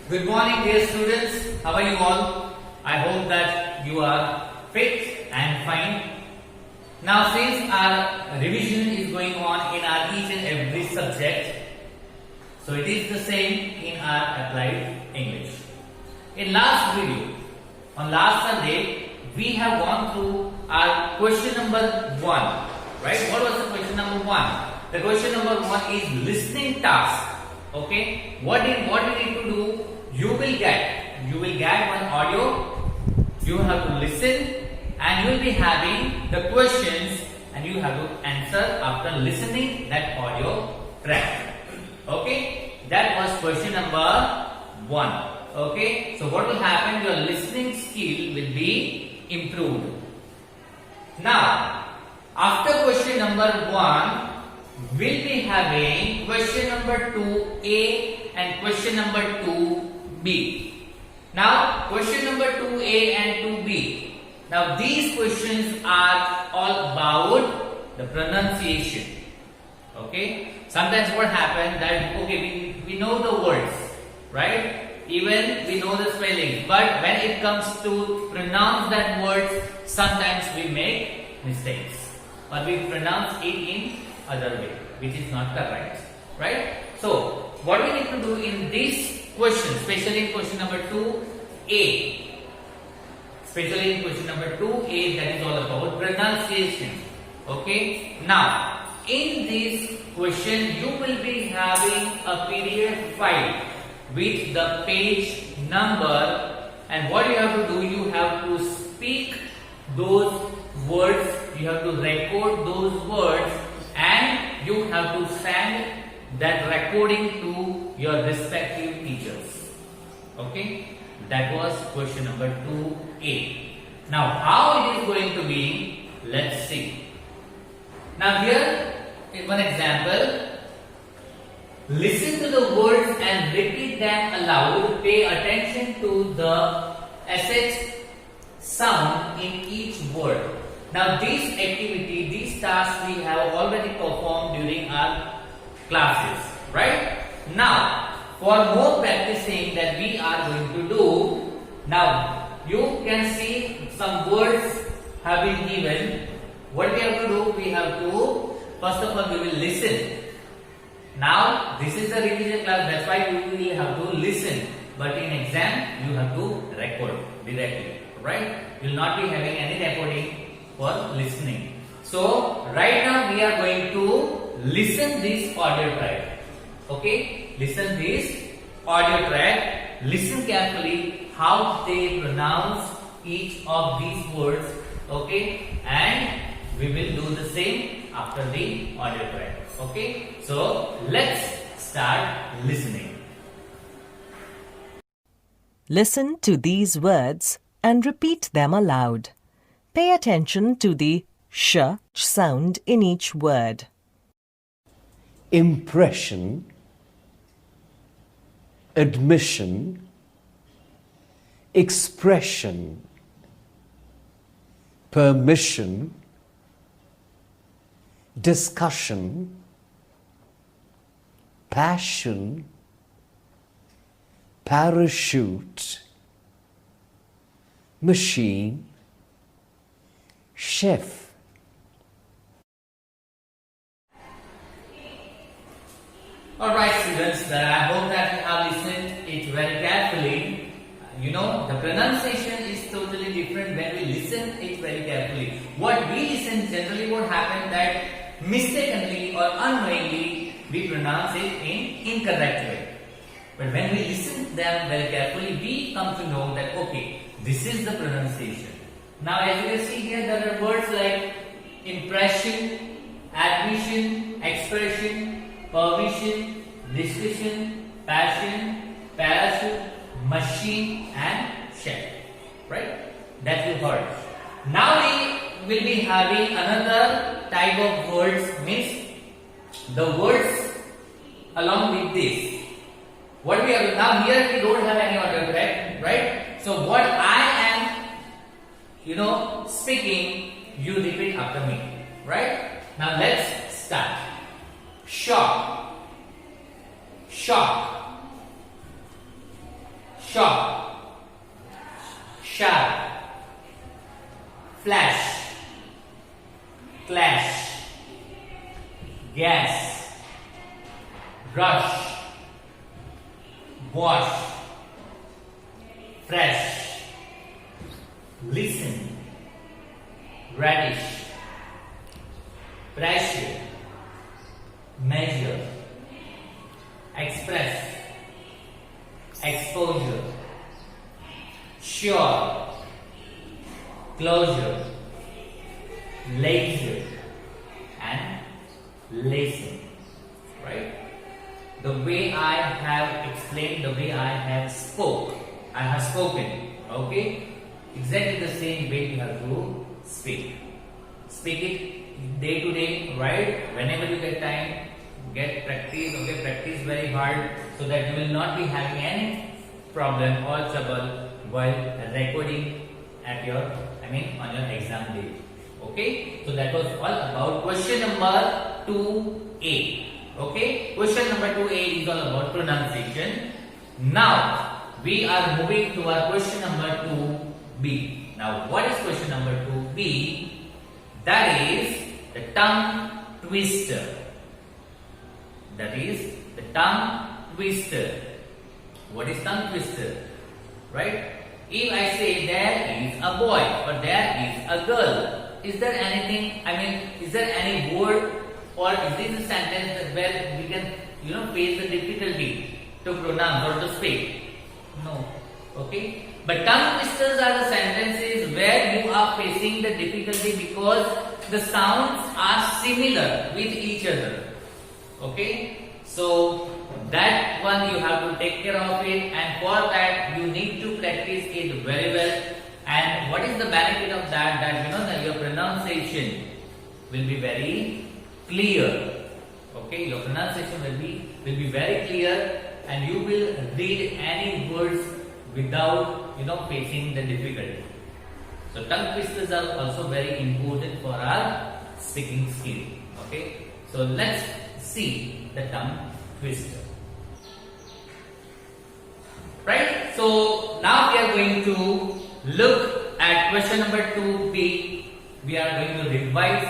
Good morning, dear students. How are you all? I hope that you are fit and fine. Now, since our revision is going on in our each and every subject, so it is the same in our applied English. In last video, on last Sunday, we have gone through our question number 1. Right? What was the question number 1? The question number 1 is listening task. Okay? What you need to do? You will get one audio. You have to listen, and you will be having the questions, and you have to answer after listening that audio track. Okay? That was question number 1. Okay? So what will happen? Your listening skill will be improved. Now, after question number 1, we'll be having question number 2A and question number 2B. Now, question number 2A and 2B. Now, these questions are all about the pronunciation. Okay? Sometimes what happens that, okay, we know the words, right? Even we know the spelling, but when it comes to pronounce that words, sometimes we make mistakes, or we pronounce it in other way, which is not correct, right? So, what we need to do in this question, especially in question number 2A, that is all about pronunciation. Okay? Now, in this question, you will be having a PDF file with the page number, and what you have to do, you have to speak those words, you have to record those words, and you have to send that recording to your respective teachers. Okay? That was question number 2A. Now, how it is going to be, let's see. Now, here is one example. Listen to the words and repeat them aloud. Pay attention to the SH sound in each word. Now, this activity, these tasks we have already performed during our classes, right? Now, for more practicing that we are going to do, now you can see some words have been given. What we have to do? We have to, first of all, we will listen. Now, this is a revision class, that's why you will have to listen. But in exam, you have to record directly, right? You will not be having any recording for listening. So, right now we are going to listen this audio track. Okay? Listen this audio track. Listen carefully how they pronounce each of these words. Okay? And we will do the same after the audio track. Okay? So, let's start listening. Listen to these words and repeat them aloud. Pay attention to the sh sound in each word. Impression, admission, expression, permission, discussion, passion, parachute, machine, chef. Alright students, I hope that you have listened it very carefully. You know, the pronunciation is totally different when we listen it very carefully. What we listen, generally what happens that mistakenly or unknowingly we pronounce it in incorrect way. But when we listen them very carefully, we come to know that okay, this is the pronunciation. Now as you can see here, there are words like impression, admission, expression, permission, discussion, passion, parachute, machine and chef. Right? That you heard. Now we will be having another type of words, means the words along with this. What we have now here, we don't have any order, right? So what I am, speaking, you repeat after me, right? Now let's start. Shock, shock, shop, sharp, flash, clash, gas, rush, wash, fresh, listen, radish, pressure, measure, express, exposure, sure, closure, leisure, and listen. Right? The way I have explained, the way I have spoken. Okay? Exactly the same way you have to speak. Speak it day to day, right? Whenever you get time, get practice. Okay, practice very hard so that you will not be having any problem or trouble while recording at your, on your exam day. Okay, so that was all about question number 2A. Okay, question number 2A is all about pronunciation. Now we are moving to our question number 2B. Now, what is question number 2B? That is the tongue twister. That is the tongue twister. What is tongue twister? Right? If I say there is a boy or there is a girl, is there anything, is there any word or is this a sentence where we can, face the difficulty to pronounce or to speak? No. Okay? But tongue twisters are the sentences where you are facing the difficulty because the sounds are similar with each other. Okay? So that one you have to take care of it, and for that you need to practice it very well. And what is the benefit of that? That your pronunciation will be very clear. Okay, your pronunciation will be very clear, and you will read any words without facing the difficulty. So tongue twisters are also very important for our speaking skill. Okay, so let's see the tongue twister. Right? So now we are going to look at question number 2B. We are going to revise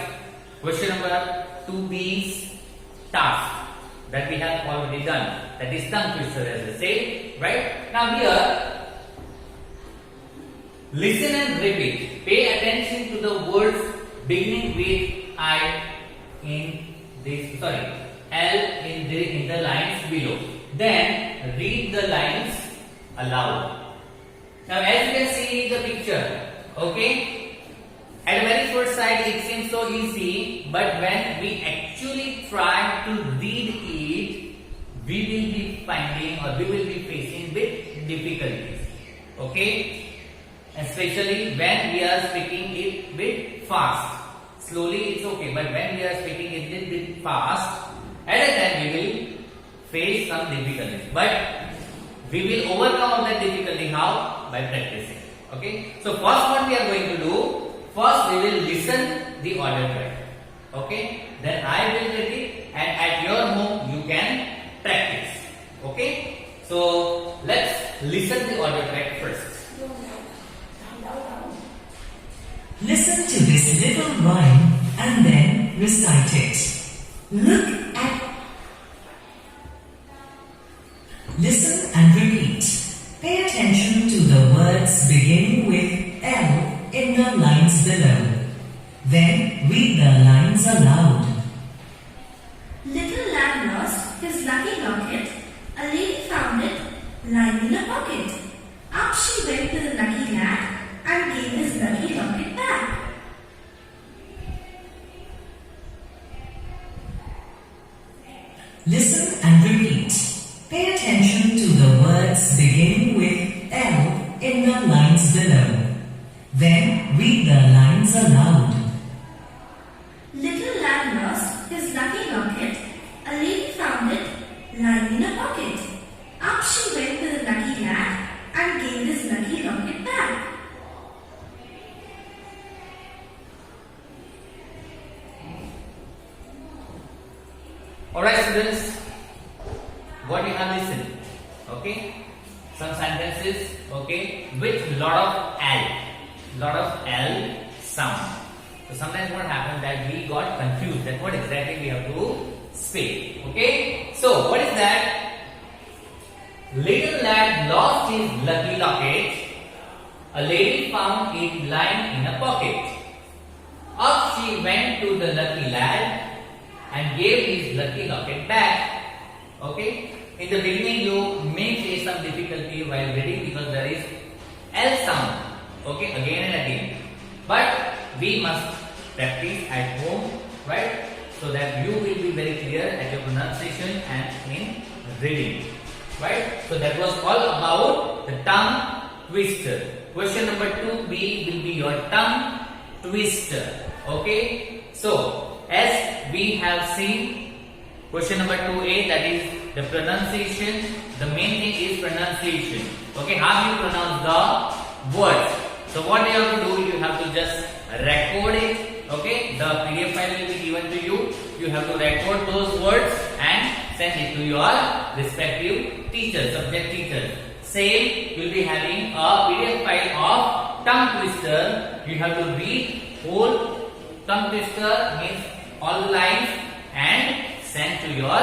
question number 2B's task that we have already done. That is tongue twister, as I say. Right? Now here, listen and repeat. Pay attention to the words beginning with I in this, L in the lines below. Then read the lines aloud. Now, as you can see in the picture, okay, at the very first sight it seems so easy, but when we actually try to read it, we will be finding or we will be facing with difficulties. Okay, especially when we are speaking it bit fast. Slowly it's okay, but when we are speaking it a bit fast, at a time we will face some difficulties. But we will overcome that difficulty. How? By practicing. Okay. So first what we are going to do, first we will listen the audio track. Okay. Then I will read it, and at your home you can practice. Okay. So let's listen the audio track first. Listen to this little rhyme and then recite it. Listen and repeat. Pay attention to the words beginning with L in the lines below. Then read the lines aloud. Little lad lost his lucky locket. A lady found it lying in a pocket. Up she went to the lucky lad and gave his lucky locket back. Listen and repeat. Pay attention to the words beginning with L in the lines below. Then read the lines aloud. Little lad lost his lucky locket. A lady found it lying in a pocket. Up she went to the lucky lad and gave his lucky locket back. Alright students, what you have listened, okay? some sentences, okay, with lot of L sound. So sometimes what happens that we got confused that what exactly we have to speak. Okay, so what is that? Little lad lost his lucky locket. A lady found it lying in a pocket. Up she went to the lucky lad and gave his lucky locket back. Okay, in the beginning you may face some difficulty while reading because there is L sound. Okay, again and again. But we must practice at home, right? So that you will be very clear at your pronunciation and in reading. Right? So that was all about the tongue twister. Question number 2B will be your tongue twister. Okay? So, as we have seen, question number 2A, that is the pronunciation. The main thing is pronunciation. Okay? How you pronounce the words. So, what you have to do, you have to just record it. Okay? The PDF file will be given to you. You have to record those words and send it to your respective teachers, subject teachers. Same, you will be having a PDF file of tongue twister. You have to read whole tongue twister, means all the lines, and send to your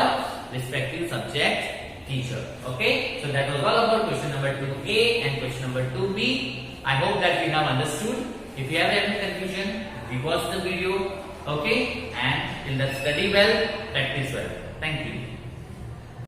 respective subject teacher. Okay, so that was all about question number 2A and question number 2B. I hope that you have understood. If you have any confusion, rewatch the video. Okay, and till that, study well, practice well. Thank you.